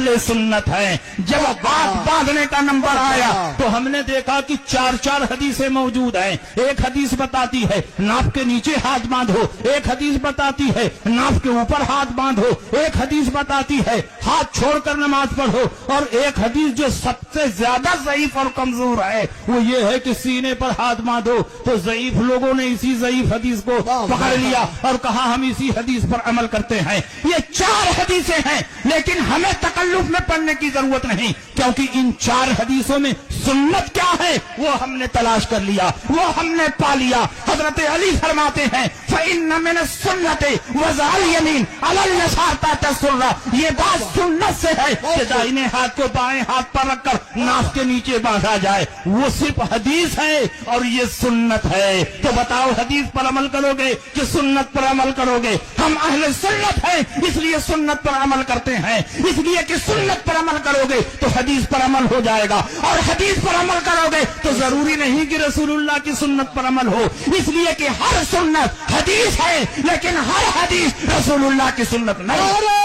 اہل سنت ہیں. جب بات باندھنے کا نمبر آیا تو ہم نے دیکھا کہ 4 حدیثیں موجود ہیں. ایک حدیث بتاتی ہے ناف کے نیچے ہاتھ باندھو, ایک حدیث بتاتی ہے ناف کے اوپر ہاتھ باندھو, ایک حدیث بتاتی ہے ہاتھ چھوڑ کر نماز پڑھو, اور ایک حدیث جو سب سے زیادہ ضعیف اور کمزور ہے وہ یہ ہے کہ سینے پر ہاتھ باندھو. تو ضعیف لوگوں نے اسی ضعیف حدیث کو پکڑ لیا اور کہا ہم اسی حدیث پر عمل کرتے ہیں. یہ 4 حدیثیں ہیں, لیکن ہمیں تکلف میں پڑھنے کی ضرورت نہیں, کیونکہ ان 4 حدیثوں میں سنت کیا ہے وہ ہم نے تلاش کر لیا, وہ ہم نے پا لیا. حضرت علی فرماتے ہیں فَإِنَّ مِنَ السُّنَّةِ وَزَعَ الْيَمِينِ عَلَى الْيَسَارِ تَحْتَ السُّرَّةِ. یہ بات سنت سے ہے کہ دائیں ہاتھ کو بائیں ہاتھ پر رکھ کر ناف کے نیچے باندھا جائے. وہ صرف حدیث ہے اور یہ سنت ہے. تو بتاؤ حدیث پر عمل کرو گے کہ سنت پر عمل کرو گے؟ ہم اہل سنت ہیں اس لیے سنت پر عمل کرتے ہیں, اس لیے کہ سنت پر عمل کرو گے تو حدیث پر عمل ہو جائے گا, اور حدیث پر عمل کرو گے تو ضروری نہیں کہ رسول اللہ کی سنت پر عمل ہو, اس لیے کہ ہر سنت حدیث ہے لیکن ہر حدیث رسول اللہ کی سنت نہیں.